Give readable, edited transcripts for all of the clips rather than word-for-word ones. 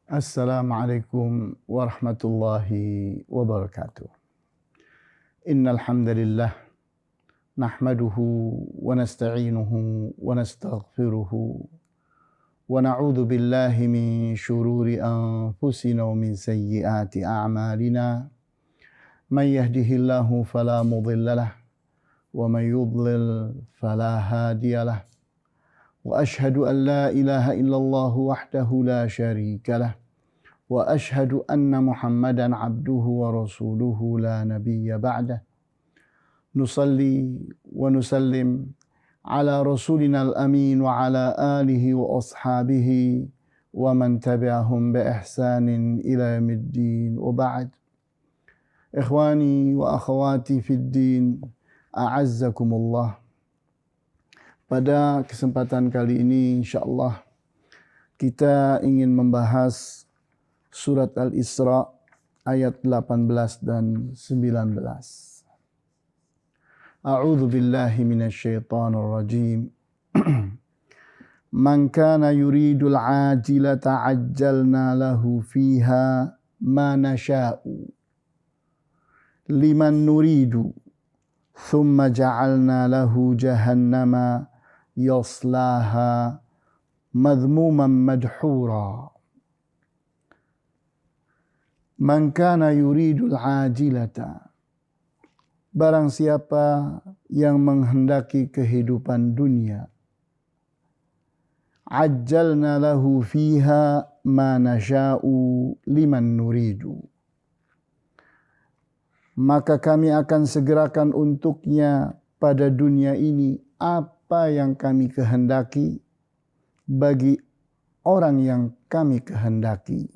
Assalamualaikum warahmatullahi wabarakatuh. Innal hamdalillah nahmaduhu wa nasta'inuhu wa nastaghfiruhu wa na'udzu billahi min shururi anfusina wa min sayyiati a'malina. Man yahdihillahu fala mudilla lahu wa man yudlil fala hadiya lahu. وأشهد أن لا إله إلا الله وحده لا شريك له وأشهد أن محمدا عبده ورسوله لا نبي بعده نصلي ونسلم على رسولنا الأمين وعلى آله وأصحابه ومن تبعهم بإحسان إلى يوم الدين وبعد إخواني وأخواتي في الدين أعزكم الله. Pada kesempatan kali ini insyaallah kita ingin membahas surat Al-Isra ayat 18 dan 19. A'udzu billahi minasyaitonir rajim. Man kana yuridul ajilata ajjalna lahu fiha ma nasha'u liman nuridu thumma ja'alna lahu jahannama yaslaha madhmuman madhura. Man kana yuridul ajilata, barang siapa yang menghendaki kehidupan dunia, ajjalna lahu fiha ma nasha'u liman nuridu, maka kami akan segerakan untuknya pada dunia ini apa yang kami kehendaki bagi orang yang kami kehendaki.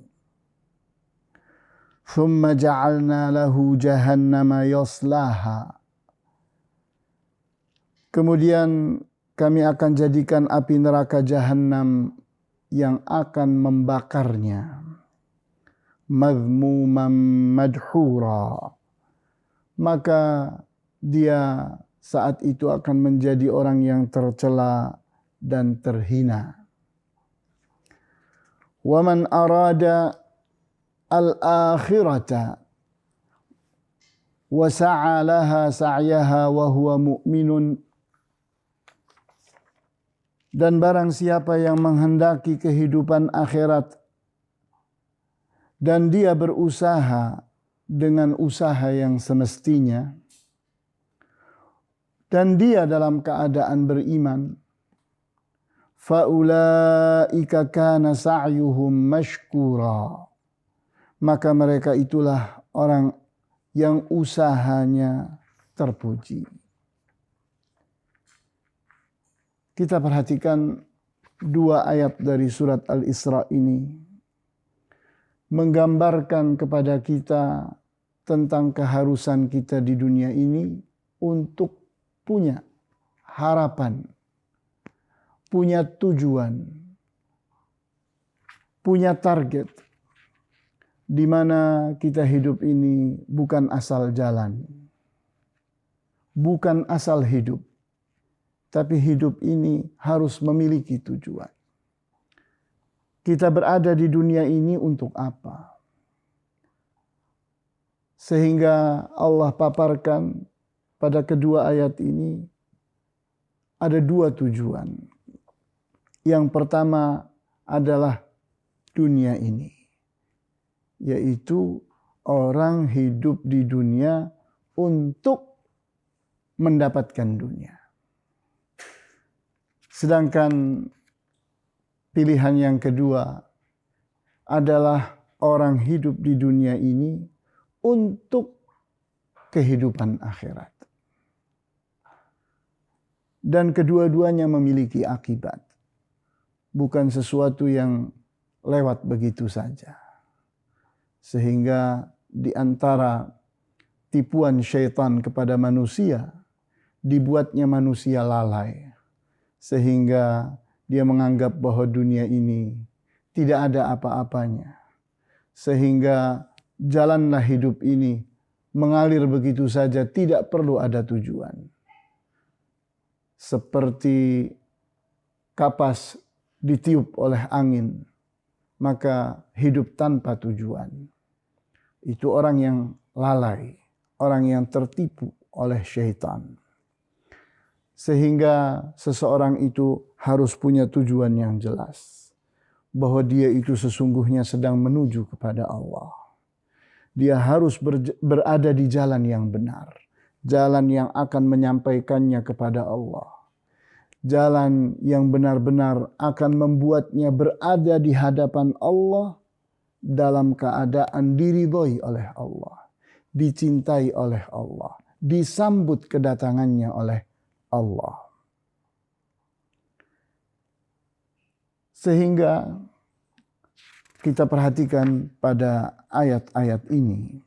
Thumma ja'alna lahu jahannama yaslaha. Kemudian kami akan jadikan api neraka Jahannam yang akan membakarnya. Madhmuman madhura. Maka dia saat itu akan menjadi orang yang tercela dan terhina. Wa man arada al-akhirata wa sa'a laha sa'yaha wa huwa mu'minun, dan barang siapa yang menghendaki kehidupan akhirat dan dia berusaha dengan usaha yang semestinya, dan dia dalam keadaan beriman, faulaika kana sa'yuhum mashkura, maka mereka itulah orang yang usahanya terpuji. Kita perhatikan dua ayat dari surat Al-Isra ini menggambarkan kepada kita tentang keharusan kita di dunia ini untuk punya harapan, punya tujuan, punya target, di mana kita hidup ini bukan asal jalan, bukan asal hidup, tapi hidup ini harus memiliki tujuan. Kita berada di dunia ini untuk apa? Sehingga Allah paparkan pada kedua ayat ini ada dua tujuan. Yang pertama adalah dunia ini, yaitu orang hidup di dunia untuk mendapatkan dunia. Sedangkan pilihan yang kedua adalah orang hidup di dunia ini untuk kehidupan akhirat. Dan kedua-duanya memiliki akibat. Bukan sesuatu yang lewat begitu saja. Sehingga di antara tipuan syaitan kepada manusia, dibuatnya manusia lalai. Sehingga dia menganggap bahwa dunia ini tidak ada apa-apanya. Sehingga jalanlah hidup ini mengalir begitu saja, tidak perlu ada tujuan. Seperti kapas ditiup oleh angin, maka hidup tanpa tujuan. Itu orang yang lalai, orang yang tertipu oleh syaitan. Sehingga seseorang itu harus punya tujuan yang jelas, bahwa dia itu sesungguhnya sedang menuju kepada Allah. Dia harus berada di jalan yang benar, jalan yang akan menyampaikannya kepada Allah, jalan yang benar-benar akan membuatnya berada di hadapan Allah dalam keadaan diridhoi oleh Allah, dicintai oleh Allah, disambut kedatangannya oleh Allah. Sehingga kita perhatikan pada ayat-ayat ini,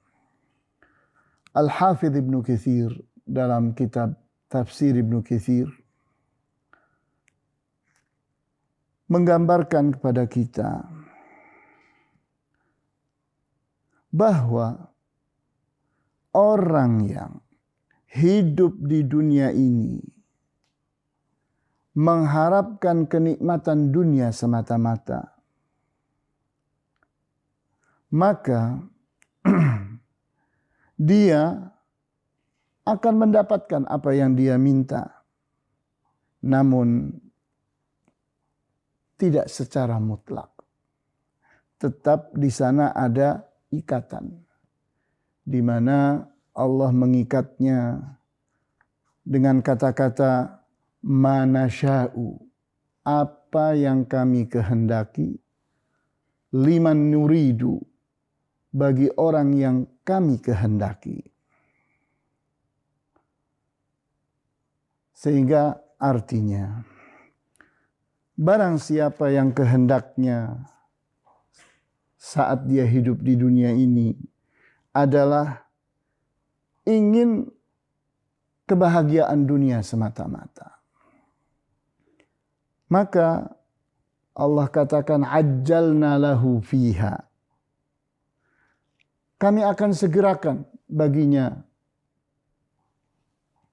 Al-Hafidh Ibnu Katsir dalam kitab Tafsir Ibnu Katsir menggambarkan kepada kita bahwa orang yang hidup di dunia ini mengharapkan kenikmatan dunia semata-mata, maka dia akan mendapatkan apa yang dia minta, namun tidak secara mutlak. Tetap di sana ada ikatan, di mana Allah mengikatnya dengan kata-kata ma nasya'u, apa yang kami kehendaki, liman nuridu, bagi orang yang kami kehendaki. Sehingga artinya, barang siapa yang kehendaknya saat dia hidup di dunia ini adalah ingin kebahagiaan dunia semata-mata, maka Allah katakan ajjalna lahu fiha, kami akan segerakan baginya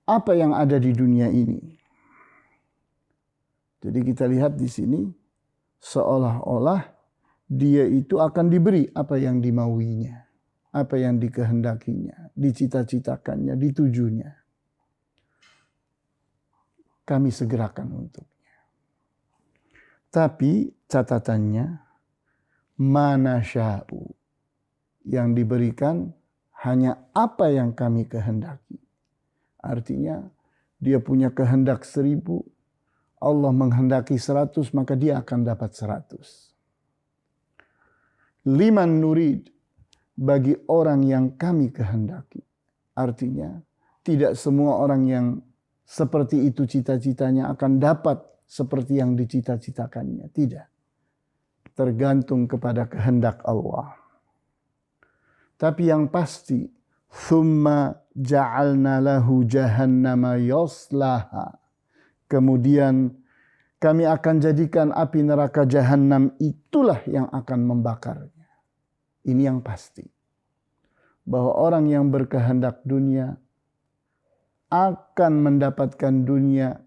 apa yang ada di dunia ini. Jadi kita lihat di sini seolah-olah dia itu akan diberi apa yang dimauinya, apa yang dikehendakinya, dicita-citakannya, ditujunya. Kami segerakan untuknya. Tapi catatannya mana sya'u, yang diberikan hanya apa yang kami kehendaki. Artinya dia punya kehendak 1000, Allah menghendaki 100, maka dia akan dapat 100. Liman nurid, bagi orang yang kami kehendaki. Artinya tidak semua orang yang seperti itu cita-citanya akan dapat seperti yang dicita-citakannya. Tidak. Tergantung kepada kehendak Allah. Tapi yang pasti, thumma ja'alna lahu jahannama yaslaha. Kemudian kami akan jadikan api neraka Jahannam itulah yang akan membakarnya. Ini yang pasti. Bahwa orang yang berkehendak dunia akan mendapatkan dunia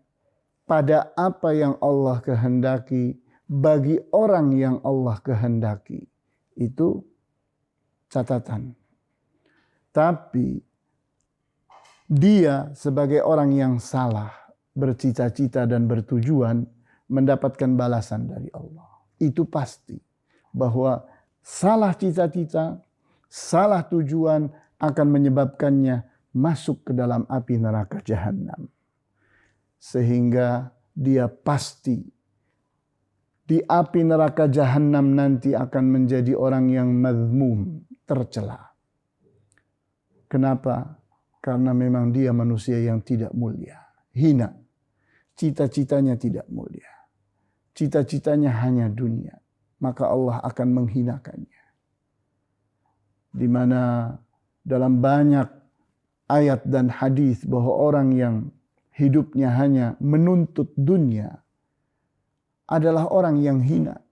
pada apa yang Allah kehendaki bagi orang yang Allah kehendaki. Itu catatan. Tapi dia sebagai orang yang salah, bercita-cita dan bertujuan, mendapatkan balasan dari Allah. Itu pasti bahwa salah cita-cita, salah tujuan akan menyebabkannya masuk ke dalam api neraka Jahannam. Sehingga dia pasti di api neraka Jahannam nanti akan menjadi orang yang mazmum, tercela. Kenapa? Karena memang dia manusia yang tidak mulia, hina. Cita-citanya tidak mulia. Cita-citanya hanya dunia. Maka Allah akan menghinakannya. Di mana dalam banyak ayat dan hadis bahwa orang yang hidupnya hanya menuntut dunia adalah orang yang hina.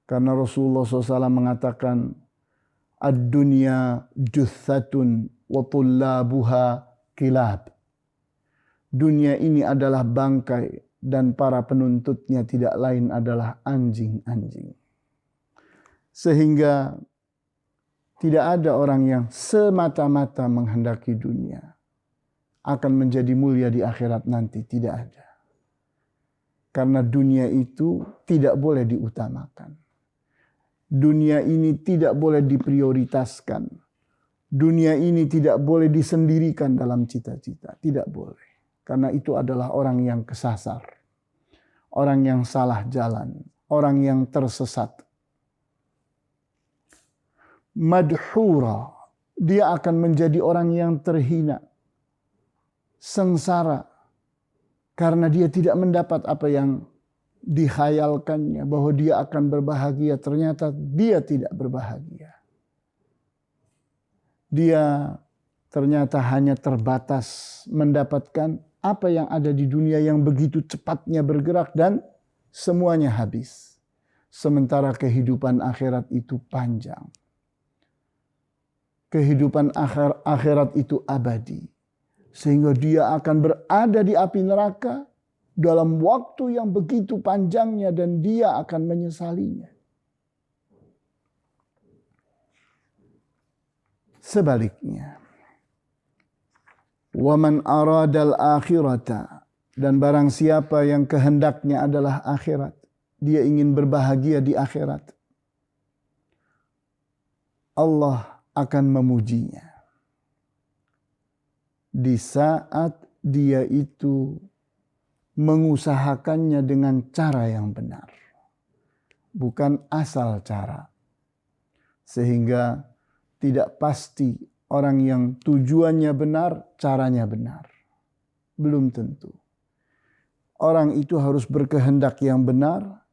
Karena Rasulullah SAW mengatakan, ad-dunya juthatun wa tullabuha kilab. Dunia ini adalah bangkai dan para penuntutnya tidak lain adalah anjing-anjing. Sehingga tidak ada orang yang semata-mata menghendaki dunia akan menjadi mulia di akhirat nanti. Tidak ada. Karena dunia itu tidak boleh diutamakan. Dunia ini tidak boleh diprioritaskan. Dunia ini tidak boleh disendirikan dalam cita-cita. Tidak boleh. Karena itu adalah orang yang kesasar. Orang yang salah jalan. Orang yang tersesat. Madhura, dia akan menjadi orang yang terhina, sengsara, karena dia tidak mendapat apa yang dikhayalkannya, bahwa dia akan berbahagia, ternyata dia tidak berbahagia. Dia ternyata hanya terbatas mendapatkan apa yang ada di dunia yang begitu cepatnya bergerak dan semuanya habis. Sementara kehidupan akhirat itu panjang. Kehidupan akhirat itu abadi. Sehingga dia akan berada di api neraka dalam waktu yang begitu panjangnya dan dia akan menyesalinya. Sebaliknya, waman aradal akhirata, dan barang siapa yang kehendaknya adalah akhirat, dia ingin berbahagia di akhirat, Allah akan memujinya di saat dia itu mengusahakannya dengan cara yang benar, bukan asal cara. Sehingga tidak pasti orang yang tujuannya benar, caranya benar. Belum tentu. Orang itu harus berkehendak yang benar,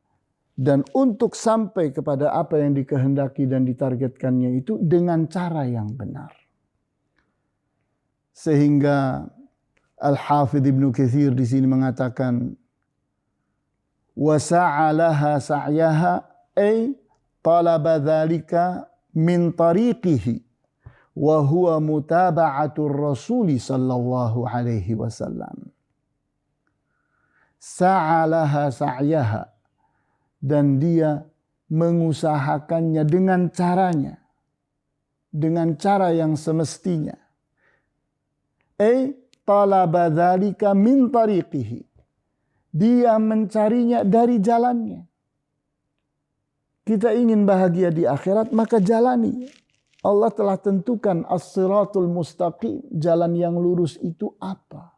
dan untuk sampai kepada apa yang dikehendaki dan ditargetkannya itu dengan cara yang benar. Sehingga Al-Hafidh Ibnu Katsir di sini mengatakan, wa sa'alaha sa'yaha ay talaba dzalika min tariqihi wa huwa mutaba'atur Rasul sallallahu alaihi wasallam. Sa'alaha sa'yaha, dan dia mengusahakannya dengan caranya, dengan cara yang semestinya. Talaba dzalika min tariqihi, dia mencarinya dari jalannya. Kita ingin bahagia di akhirat, maka jalani. Allah telah tentukan as-siratul mustaqim, jalan yang lurus itu apa?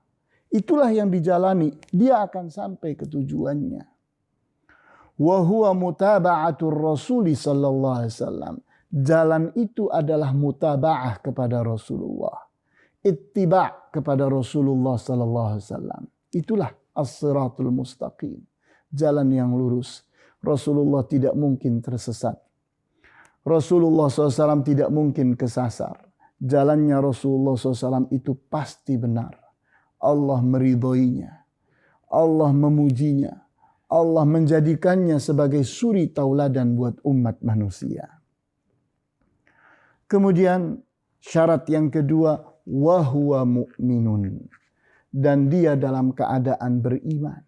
Itulah yang dijalani, dia akan sampai ke tujuannya. Wa huwa mutaba'atur Rasul sallallahu alaihi wasallam. Jalan itu adalah mutaba'ah kepada Rasulullah. Ittiba' kepada Rasulullah sallallahu alaihi wasallam. Itulah as-siratul mustaqim, jalan yang lurus. Rasulullah tidak mungkin tersesat. Rasulullah SAW tidak mungkin kesasar. Jalannya Rasulullah SAW itu pasti benar. Allah meridhoinya. Allah memujinya. Allah menjadikannya sebagai suri tauladan buat umat manusia. Kemudian syarat yang kedua, wahuwa mu'minun. Dan dia dalam keadaan beriman.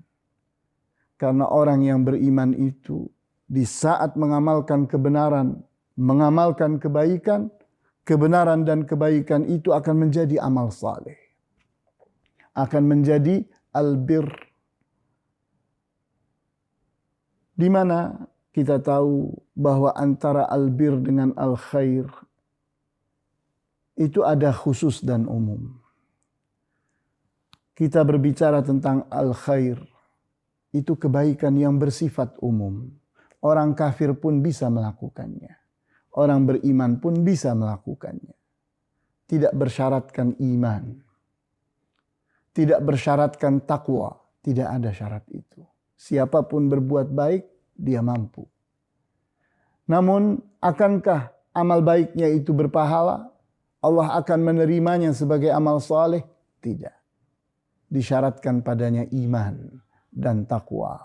Karena orang yang beriman itu di saat mengamalkan kebenaran, mengamalkan kebaikan, kebenaran dan kebaikan itu akan menjadi amal saleh. Akan menjadi albir. Di mana kita tahu bahwa antara albir dengan al-khair itu ada khusus dan umum. Kita berbicara tentang al-khair, itu kebaikan yang bersifat umum. Orang kafir pun bisa melakukannya. Orang beriman pun bisa melakukannya. Tidak bersyaratkan iman. Tidak bersyaratkan takwa. Tidak ada syarat itu. Siapapun berbuat baik, dia mampu. Namun, akankah amal baiknya itu berpahala? Allah akan menerimanya sebagai amal saleh? Tidak. Disyaratkan padanya iman dan takwa.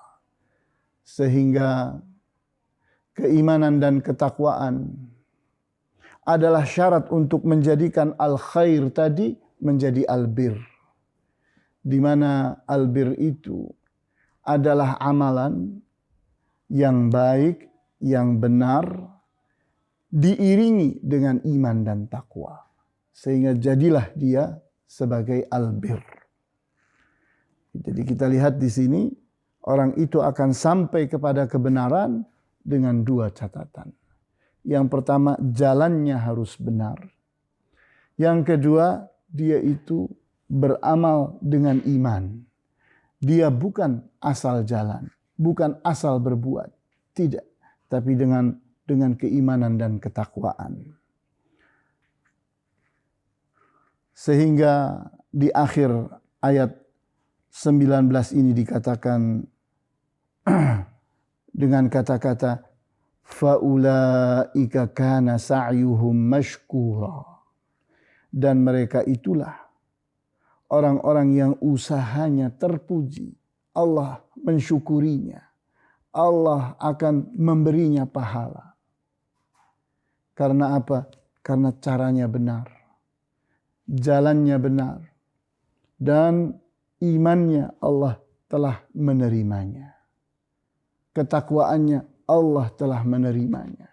Sehingga keimanan dan ketakwaan adalah syarat untuk menjadikan al-khair tadi menjadi albir. Di mana albir itu adalah amalan yang baik, yang benar, diiringi dengan iman dan takwa. Sehingga jadilah dia sebagai albir. Jadi kita lihat di sini, orang itu akan sampai kepada kebenaran dengan dua catatan. Yang pertama, jalannya harus benar. Yang kedua, dia itu beramal dengan iman. Dia bukan asal jalan, bukan asal berbuat. Tidak, tapi dengan keimanan dan ketakwaan. Sehingga di akhir ayat 19 ini dikatakan dengan kata-kata faulaika kana sa'yuhum mashkura, dan mereka itulah orang-orang yang usahanya terpuji, Allah mensyukurinya, Allah akan memberinya pahala. Karena apa? Karena caranya benar, jalannya benar, dan imannya Allah telah menerimanya. Ketakwaannya Allah telah menerimanya.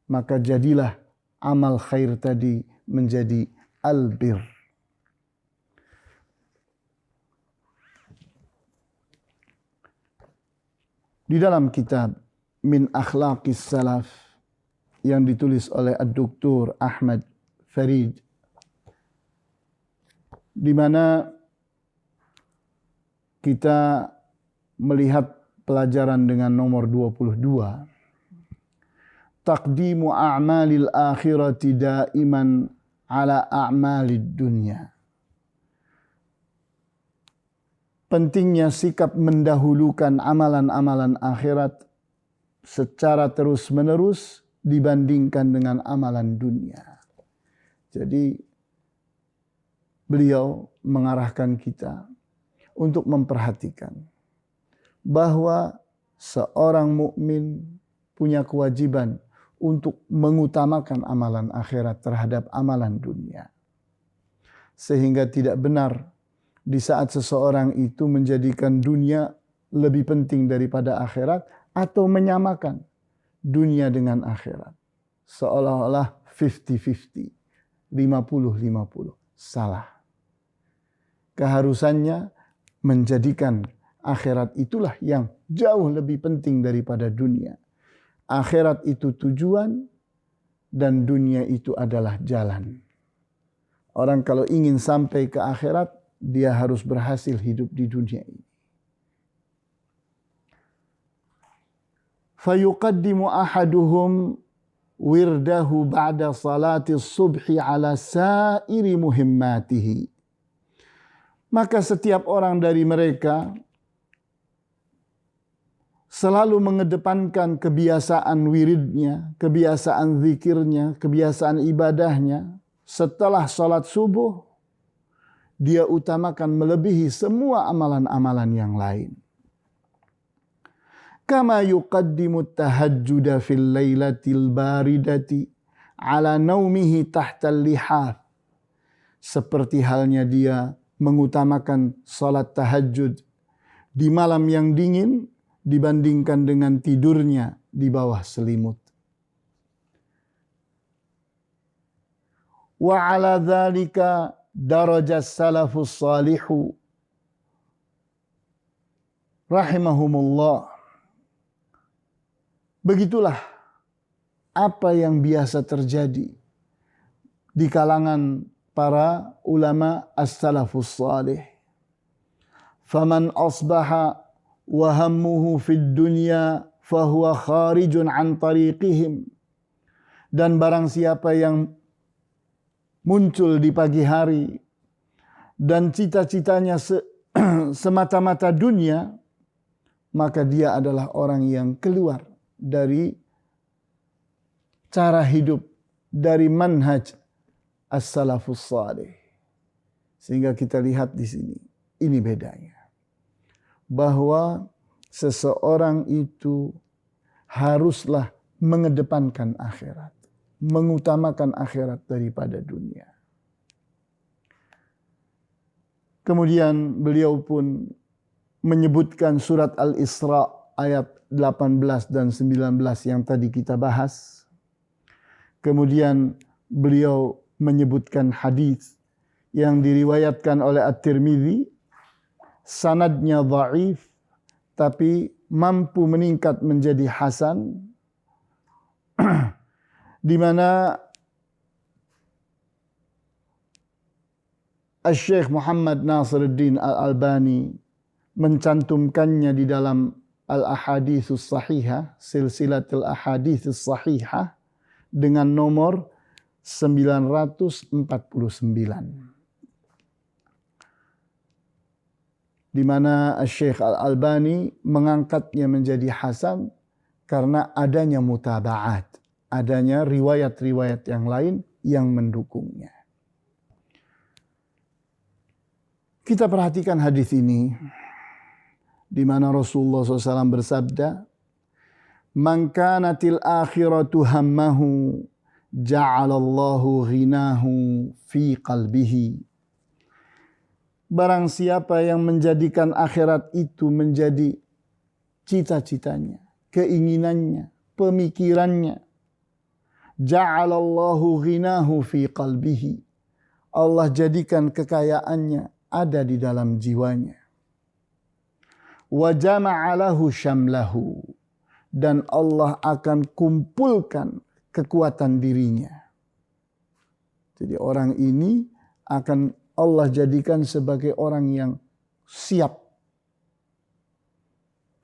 Maka jadilah amal khair tadi menjadi albir. Di dalam kitab Min Akhlaqis Salaf yang ditulis oleh Ad-Doktor Ahmad Farid, di mana kita melihat pelajaran dengan nomor 22. Taqdimu a'malil akhirati daiman ala a'malid dunya. Pentingnya sikap mendahulukan amalan-amalan akhirat secara terus-menerus dibandingkan dengan amalan dunia. Jadi beliau mengarahkan kita untuk memperhatikan bahwa seorang mukmin punya kewajiban untuk mengutamakan amalan akhirat terhadap amalan dunia. Sehingga tidak benar di saat seseorang itu menjadikan dunia lebih penting daripada akhirat atau menyamakan dunia dengan akhirat. Seolah-olah 50-50, 50-50. Salah. Keharusannya menjadikan akhirat itulah yang jauh lebih penting daripada dunia. Akhirat itu tujuan dan dunia itu adalah jalan. Orang kalau ingin sampai ke akhirat, dia harus berhasil hidup di dunia ini. Fayuqaddimu ahaduhum wirdahu ba'da salati subhi ala sa'iri muhimmatihi. Maka setiap orang dari mereka selalu mengedepankan kebiasaan wiridnya, kebiasaan zikirnya, kebiasaan ibadahnya. Setelah salat subuh, dia utamakan melebihi semua amalan-amalan yang lain. Kama yuqaddimu tahajjuda fil lailatil baridati ala naumihi tahtal lihaf. Seperti halnya dia mengutamakan salat tahajud di malam yang dingin dibandingkan dengan tidurnya di bawah selimut. Wa ala dzalika darajat salafus salihu rahimahumullah. Begitulah apa yang biasa terjadi di kalangan para ulama as-salafus salih. Faman asbaha wa hammuhu fid dunya fahuwa kharijun an tariqihim. Dan barang siapa yang muncul di pagi hari dan cita-citanya semata-mata dunia, maka dia adalah orang yang keluar dari cara hidup, dari manhaj as-salafus salih. Sehingga kita lihat di sini, ini bedanya. Bahwa seseorang itu haruslah mengedepankan akhirat, mengutamakan akhirat daripada dunia. Kemudian beliau pun menyebutkan surat Al-Isra ayat 18 dan 19 yang tadi kita bahas. Kemudian beliau menyebutkan hadis yang diriwayatkan oleh At-Tirmidzi, sanadnya dhaif tapi mampu meningkat menjadi hasan, di mana Syekh Muhammad Nasiruddin Al-Albani mencantumkannya di dalam Al-Ahaditsus Sahihah, Silsilatul Ahaditsus Sahihah, dengan nomor 949. Di mana Syekh Al-Albani mengangkatnya menjadi hasan karena adanya mutaba'at, adanya riwayat-riwayat yang lain yang mendukungnya. Kita perhatikan hadis ini, di mana Rasulullah SAW bersabda, "Man kanatil akhiratu hammahu, ja'alallahu ghinahu fi qalbihi." Barang siapa yang menjadikan akhirat itu menjadi cita-citanya, keinginannya, pemikirannya, ja'alallahu ghinahu fi qalbihi. Allah jadikan kekayaannya ada di dalam jiwanya. Wa jama'a lahu syamlahu, dan Allah akan kumpulkan kekuatan dirinya. Jadi orang ini akan Allah jadikan sebagai orang yang siap,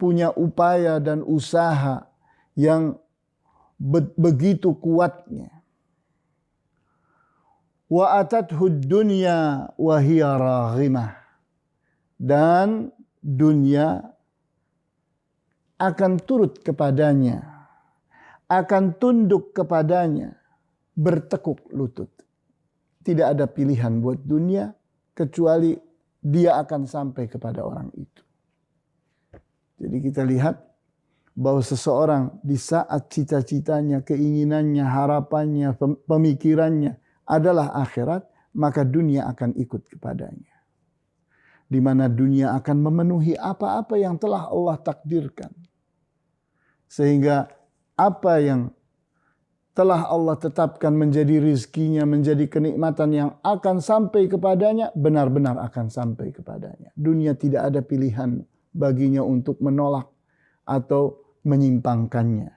punya upaya dan usaha yang begitu kuatnya. Wa atathu dunya wa hiya raghimah, dan dunia akan turut kepadanya, akan tunduk kepadanya, bertekuk lutut. Tidak ada pilihan buat dunia kecuali dia akan sampai kepada orang itu. Jadi kita lihat bahwa seseorang di saat cita-citanya, keinginannya, harapannya, pemikirannya adalah akhirat, maka dunia akan ikut kepadanya. Di mana dunia akan memenuhi apa-apa yang telah Allah takdirkan. Sehingga apa yang telah Allah tetapkan menjadi rizkinya, menjadi kenikmatan yang akan sampai kepadanya, benar-benar akan sampai kepadanya. Dunia tidak ada pilihan baginya untuk menolak atau menyimpangkannya.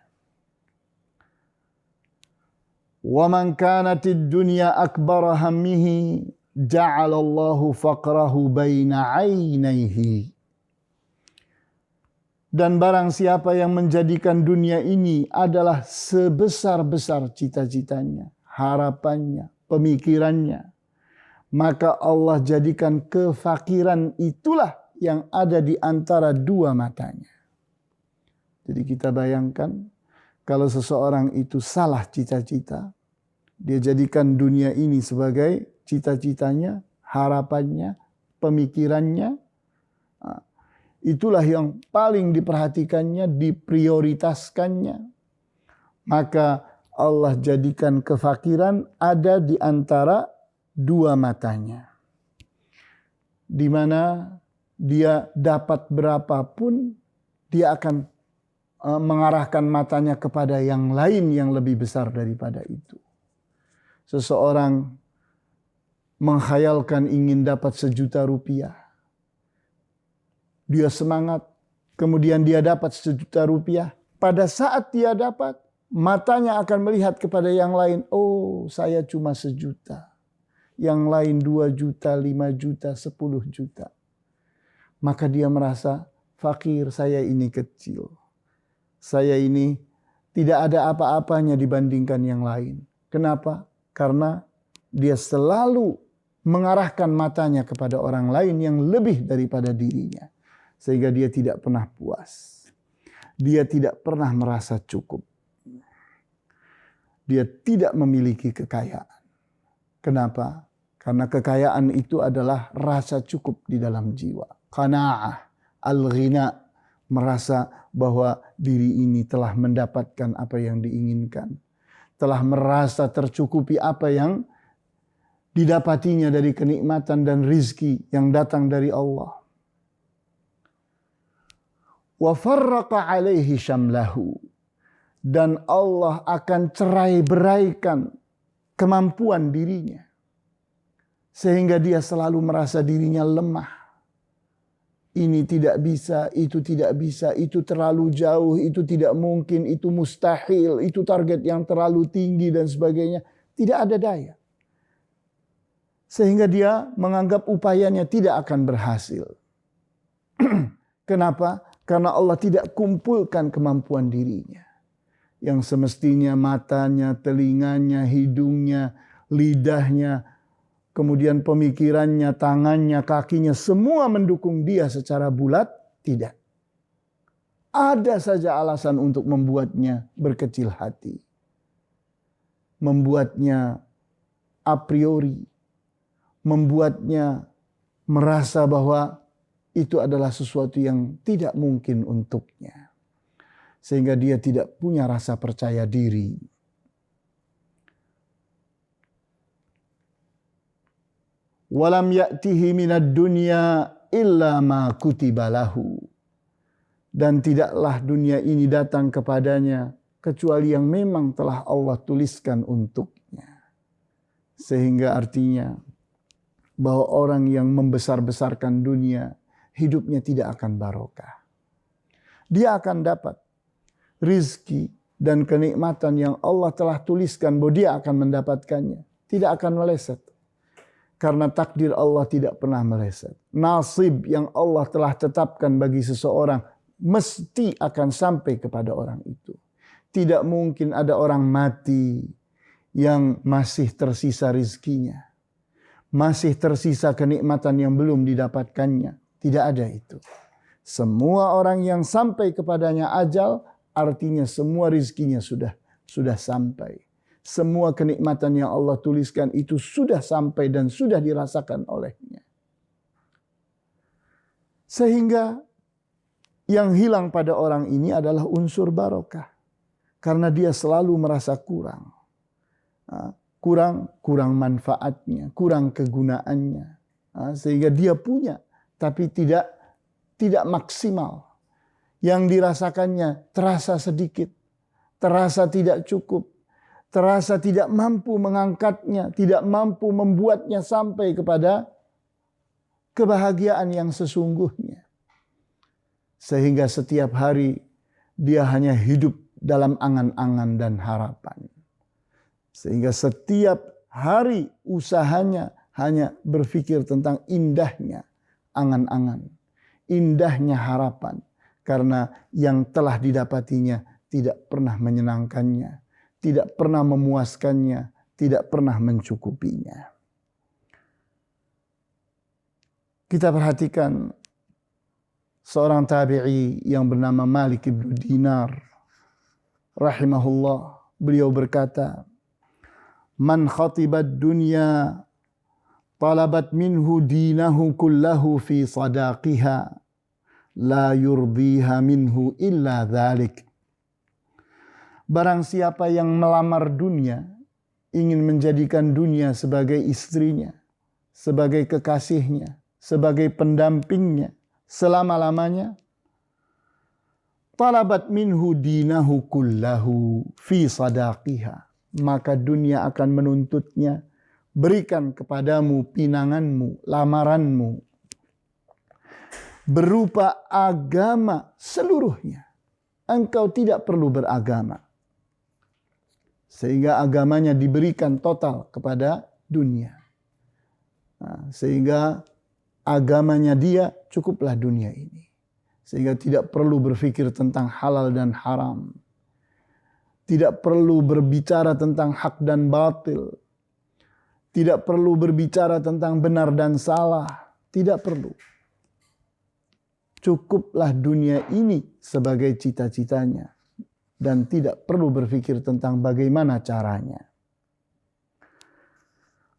Wa man kanatid dunya akbara hammihi, ja'alallahu faqrahu baina 'ainaihi. Dan barang siapa yang menjadikan dunia ini adalah sebesar-besar cita-citanya, harapannya, pemikirannya, maka Allah jadikan kefakiran itulah yang ada di antara dua matanya. Jadi kita bayangkan kalau seseorang itu salah cita-cita, dia jadikan dunia ini sebagai cita-citanya, harapannya, pemikirannya, itulah yang paling diperhatikannya, diprioritaskannya. Maka Allah jadikan kefakiran ada di antara dua matanya. Di mana dia dapat berapapun, dia akan mengarahkan matanya kepada yang lain yang lebih besar daripada itu. Seseorang menghayalkan ingin dapat 1.000.000 rupiah. Dia semangat, kemudian dia dapat 1.000.000 rupiah. Pada saat dia dapat, matanya akan melihat kepada yang lain. Oh, saya cuma 1.000.000. Yang lain 2 juta, 5 juta, 10 juta. Maka dia merasa fakir, saya ini kecil. Saya ini tidak ada apa-apanya dibandingkan yang lain. Kenapa? Karena dia selalu mengarahkan matanya kepada orang lain yang lebih daripada dirinya. Sehingga dia tidak pernah puas. Dia tidak pernah merasa cukup. Dia tidak memiliki kekayaan. Kenapa? Karena kekayaan itu adalah rasa cukup di dalam jiwa. Qana'ah, al-ghina, merasa bahwa diri ini telah mendapatkan apa yang diinginkan. Telah merasa tercukupi apa yang didapatinya dari kenikmatan dan rizki yang datang dari Allah. Wa farraqa alaihi syamlahu, dan Allah akan cerai-beraikan kemampuan dirinya. Sehingga dia selalu merasa dirinya lemah. Ini tidak bisa, itu tidak bisa, itu terlalu jauh, itu tidak mungkin, itu mustahil, itu target yang terlalu tinggi dan sebagainya. Tidak ada daya. Sehingga dia menganggap upayanya tidak akan berhasil. Kenapa? Karena Allah tidak kumpulkan kemampuan dirinya. Yang semestinya matanya, telinganya, hidungnya, lidahnya, kemudian pemikirannya, tangannya, kakinya, semua mendukung dia secara bulat, tidak. Ada saja alasan untuk membuatnya berkecil hati. Membuatnya a priori. Membuatnya merasa bahwa itu adalah sesuatu yang tidak mungkin untuknya. Sehingga dia tidak punya rasa percaya diri. Walam ya'tihi minad dunya illa ma kutiba lahu. Dan tidaklah dunia ini datang kepadanya kecuali yang memang telah Allah tuliskan untuknya. Sehingga artinya bahwa orang yang membesar-besarkan dunia, hidupnya tidak akan barokah. Dia akan dapat rizki dan kenikmatan yang Allah telah tuliskan bahwa dia akan mendapatkannya. Tidak akan meleset. Karena takdir Allah tidak pernah meleset. Nasib yang Allah telah tetapkan bagi seseorang mesti akan sampai kepada orang itu. Tidak mungkin ada orang mati yang masih tersisa rizkinya. Masih tersisa kenikmatan yang belum didapatkannya. Tidak ada itu. Semua orang yang sampai kepadanya ajal, artinya semua rizkinya sudah sampai. Semua kenikmatan yang Allah tuliskan itu sudah sampai dan sudah dirasakan olehnya. Sehingga yang hilang pada orang ini adalah unsur barokah. Karena dia selalu merasa kurang. Kurang manfaatnya, kurang kegunaannya. Sehingga dia punya, tapi tidak maksimal. Yang dirasakannya terasa sedikit, terasa tidak cukup. Terasa tidak mampu mengangkatnya, tidak mampu membuatnya sampai kepada kebahagiaan yang sesungguhnya. Sehingga setiap hari dia hanya hidup dalam angan-angan dan harapan. Sehingga setiap hari usahanya hanya berpikir tentang indahnya angan-angan, indahnya harapan. Karena yang telah didapatinya tidak pernah menyenangkannya. Tidak pernah memuaskannya, tidak pernah mencukupinya. Kita perhatikan seorang tabi'i yang bernama Malik ibn Dinar. Rahimahullah, beliau berkata, Man khatibad dunya talabat minhu dinahu kullahu fi sadaqiha la yurdiha minhu illa dhalik. Barang siapa yang melamar dunia, ingin menjadikan dunia sebagai istrinya, sebagai kekasihnya, sebagai pendampingnya, selama-lamanya, talabat minhu dinahu kullahu fi sadaqiha. Maka dunia akan menuntutnya, berikan kepadamu pinanganmu, lamaranmu, berupa agama seluruhnya. Engkau tidak perlu beragama. Sehingga agamanya diberikan total kepada dunia. Sehingga agamanya dia cukuplah dunia ini. Sehingga tidak perlu berpikir tentang halal dan haram. Tidak perlu berbicara tentang hak dan batil. Tidak perlu berbicara tentang benar dan salah. Tidak perlu. Cukuplah dunia ini sebagai cita-citanya. Dan tidak perlu berpikir tentang bagaimana caranya.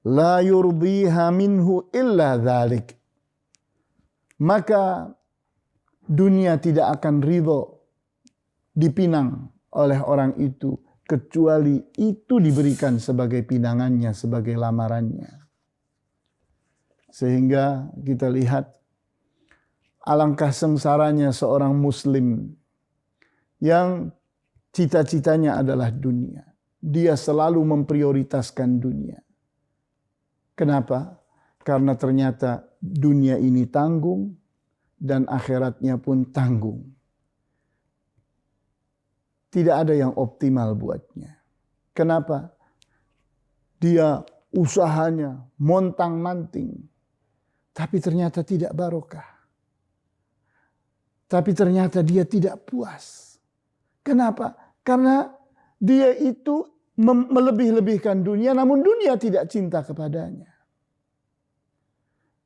La yurdiha minhu illa dhalik. Maka dunia tidak akan ridho dipinang oleh orang itu. Kecuali itu diberikan sebagai pinangannya, sebagai lamarannya. Sehingga kita lihat alangkah sengsaranya seorang muslim yang cita-citanya adalah dunia. Dia selalu memprioritaskan dunia. Kenapa? Karena ternyata dunia ini tanggung dan akhiratnya pun tanggung. Tidak ada yang optimal buatnya. Kenapa? Dia usahanya montang-manting, tapi ternyata tidak barokah. Tapi ternyata dia tidak puas. Kenapa? Karena dia itu melebih-lebihkan dunia, namun dunia tidak cinta kepadanya.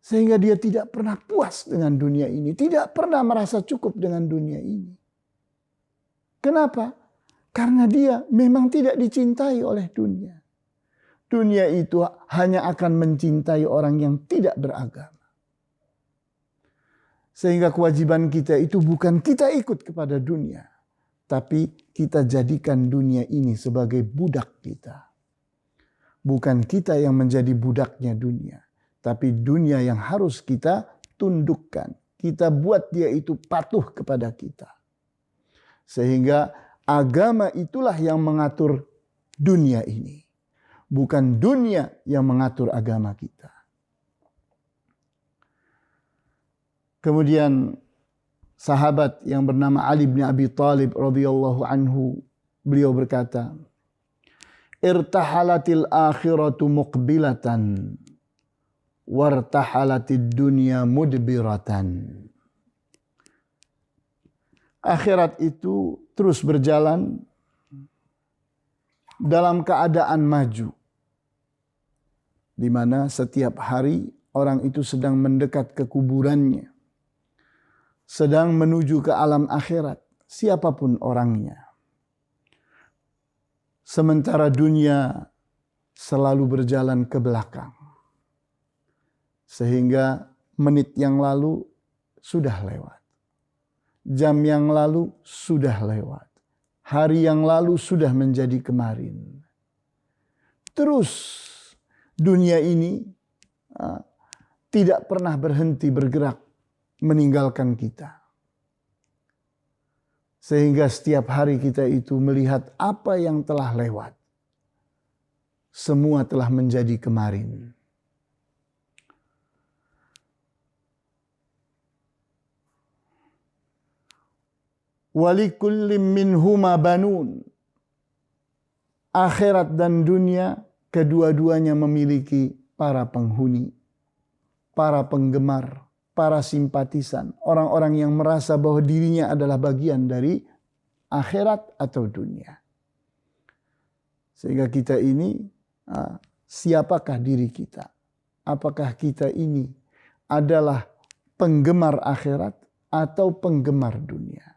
Sehingga dia tidak pernah puas dengan dunia ini. Tidak pernah merasa cukup dengan dunia ini. Kenapa? Karena dia memang tidak dicintai oleh dunia. Dunia itu hanya akan mencintai orang yang tidak beragama. Sehingga kewajiban kita itu bukan kita ikut kepada dunia. Tapi kita jadikan dunia ini sebagai budak kita. Bukan kita yang menjadi budaknya dunia. Tapi dunia yang harus kita tundukkan. Kita buat dia itu patuh kepada kita. Sehingga agama itulah yang mengatur dunia ini. Bukan dunia yang mengatur agama kita. Kemudian sahabat yang bernama Ali bin Abi Thalib radhiyallahu anhu, beliau berkata, "Irtahalatil akhiratu muqbilatan, wartahalatid dunya mudbiratan." Akhirat itu terus berjalan dalam keadaan maju, di mana setiap hari orang itu sedang mendekat ke kuburannya, sedang menuju ke alam akhirat, siapapun orangnya. Sementara dunia selalu berjalan ke belakang. Sehingga menit yang lalu sudah lewat. Jam yang lalu sudah lewat. Hari yang lalu sudah menjadi kemarin. Terus dunia ini tidak pernah berhenti bergerak meninggalkan kita. Sehingga setiap hari kita itu melihat apa yang telah lewat. Semua telah menjadi kemarin. Walikullim minhuma banun. Akhirat dan dunia kedua-duanya memiliki para penghuni, para penggemar, para simpatisan, orang-orang yang merasa bahwa dirinya adalah bagian dari akhirat atau dunia. Sehingga kita ini, siapakah diri kita? Apakah kita ini adalah penggemar akhirat atau penggemar dunia?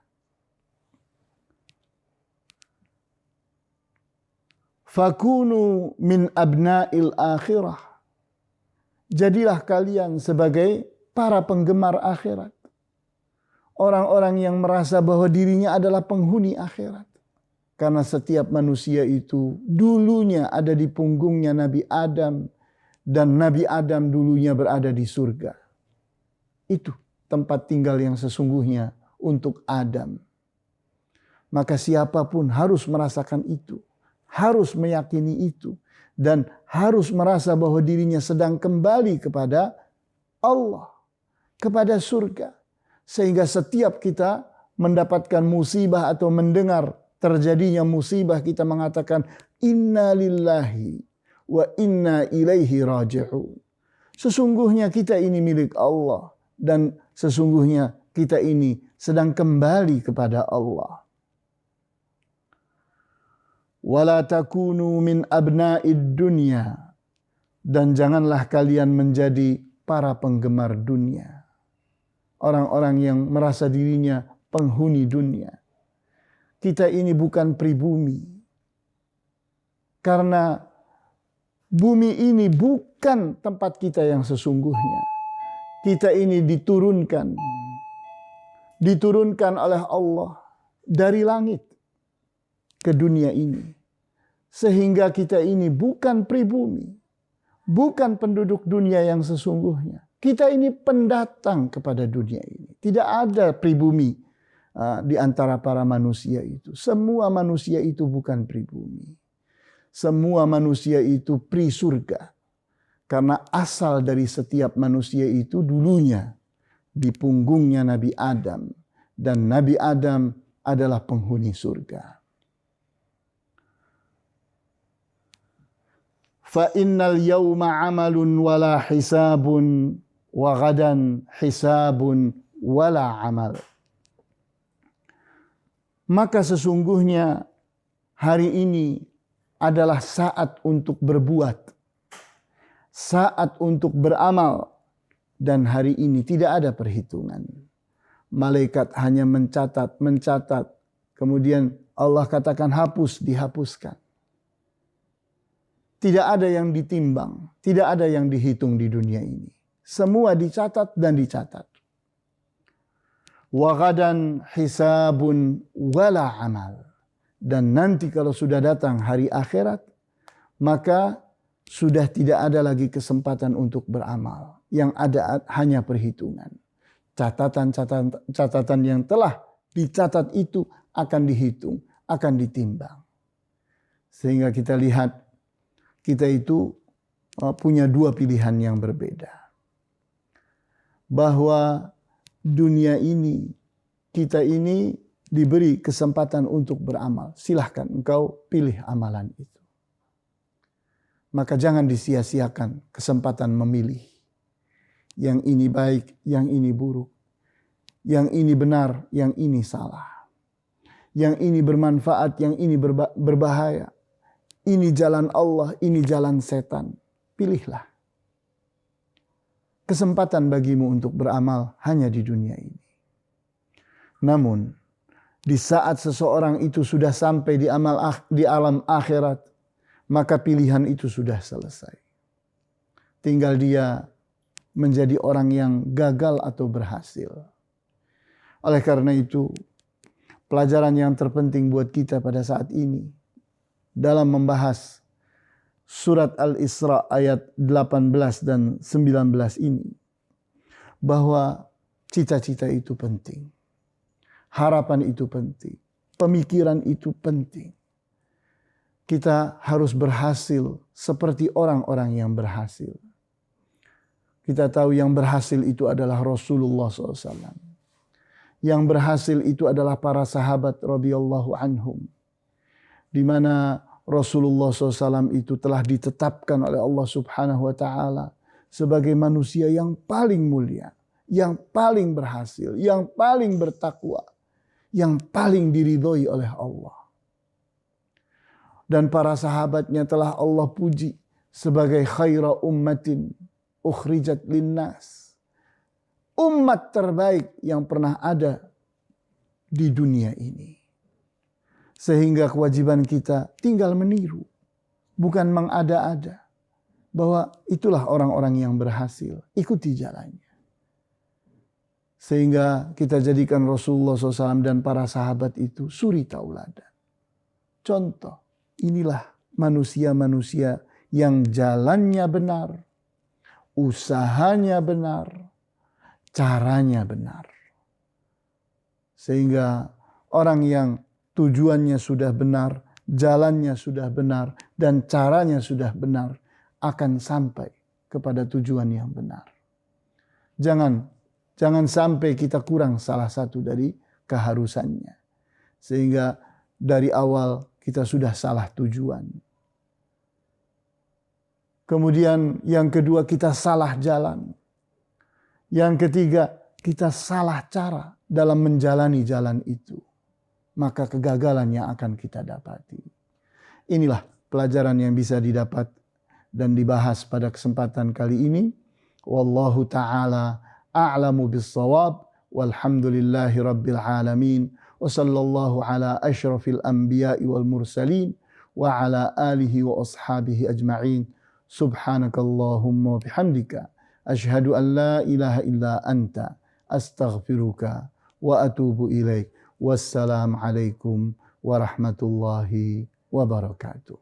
Fakunu min abna'il akhirah. Jadilah kalian sebagai para penggemar akhirat. Orang-orang yang merasa bahwa dirinya adalah penghuni akhirat. Karena setiap manusia itu dulunya ada di punggungnya Nabi Adam. Dan Nabi Adam dulunya berada di surga. Itu tempat tinggal yang sesungguhnya untuk Adam. Maka siapapun harus merasakan itu. Harus meyakini itu. Dan harus merasa bahwa dirinya sedang kembali kepada Allah. Kepada surga. Sehingga setiap kita mendapatkan musibah atau mendengar terjadinya musibah, kita mengatakan inna lillahi wa inna ilaihi raji'un. Sesungguhnya kita ini milik Allah. Dan sesungguhnya kita ini sedang kembali kepada Allah. Wala takunu min abna'id dunya. Dan janganlah kalian menjadi para penggemar dunia. Orang-orang yang merasa dirinya penghuni dunia. Kita ini bukan pribumi. Karena bumi ini bukan tempat kita yang sesungguhnya. Kita ini diturunkan. Diturunkan oleh Allah dari langit ke dunia ini. Sehingga kita ini bukan pribumi. Bukan penduduk dunia yang sesungguhnya. Kita ini pendatang kepada dunia ini. Tidak ada pribumi di antara para manusia itu. Semua manusia itu bukan pribumi. Semua manusia itu pri surga. Karena asal dari setiap manusia itu dulunya di punggungnya Nabi Adam. Dan Nabi Adam adalah penghuni surga. Fa innal yawma amalun wala hisabun wa ghadan hisabun wala amal. Maka sesungguhnya hari ini adalah saat untuk berbuat, saat untuk beramal, dan hari ini tidak ada perhitungan. Malaikat hanya mencatat, kemudian Allah katakan hapus, dihapuskan. Tidak ada yang ditimbang, tidak ada yang dihitung di dunia ini. Semua dicatat dan dicatat. Wa ghadan hisabun wala amal. Dan nanti kalau sudah datang hari akhirat, maka sudah tidak ada lagi kesempatan untuk beramal. Yang ada hanya perhitungan. Catatan yang telah dicatat itu akan dihitung, akan ditimbang. Sehingga kita lihat, kita itu punya dua pilihan yang berbeda. Bahwa dunia ini, kita ini diberi kesempatan untuk beramal. Silahkan engkau pilih amalan itu. Maka jangan disia-siakan kesempatan memilih. Yang ini baik, yang ini buruk. Yang ini benar, yang ini salah. Yang ini bermanfaat, yang ini berbahaya. Ini jalan Allah, ini jalan setan. Pilihlah. Kesempatan bagimu untuk beramal hanya di dunia ini. Namun, di saat seseorang itu sudah sampai di alam akhirat, maka pilihan itu sudah selesai. Tinggal dia menjadi orang yang gagal atau berhasil. Oleh karena itu, pelajaran yang terpenting buat kita pada saat ini dalam membahas surat Al-Isra ayat 18 dan 19 ini, bahwa cita-cita itu penting. Harapan itu penting. Pemikiran itu penting. Kita harus berhasil seperti orang-orang yang berhasil. Kita tahu yang berhasil itu adalah Rasulullah SAW. Yang berhasil itu adalah para sahabat radhiyallahu anhum. Di mana Rasulullah SAW itu telah ditetapkan oleh Allah Subhanahu wa Ta'ala sebagai manusia yang paling mulia, yang paling berhasil, yang paling bertakwa, yang paling diridhoi oleh Allah. Dan para sahabatnya telah Allah puji sebagai khaira ummatin ukhrijat linnas. Umat terbaik yang pernah ada di dunia ini. Sehingga kewajiban kita tinggal meniru, bukan mengada-ada. Bahwa itulah orang-orang yang berhasil, ikuti jalannya. Sehingga kita jadikan Rasulullah SAW dan para sahabat itu suri tauladan. Contoh, inilah manusia-manusia yang jalannya benar, usahanya benar, caranya benar. Sehingga orang yang tujuannya sudah benar, jalannya sudah benar, dan caranya sudah benar, akan sampai kepada tujuan yang benar. Jangan sampai kita kurang salah satu dari keharusannya. Sehingga dari awal kita sudah salah tujuan. Kemudian yang kedua, kita salah jalan. Yang ketiga, kita salah cara dalam menjalani jalan itu. Maka kegagalan yang akan kita dapati. Inilah pelajaran yang bisa didapat dan dibahas pada kesempatan kali ini. Wallahu ta'ala a'lamu bis-shawab. Walhamdulillahi rabbil alamin. Wa sallallahu ala asyrafil anbiya'i wal mursalin. Wa ala alihi wa ashabihi ajma'in. Subhanakallahumma bihamdika. Ashhadu an la ilaha illa anta. Astaghfiruka wa atubu ilaik. Wassalamualaikum warahmatullahi wabarakatuh.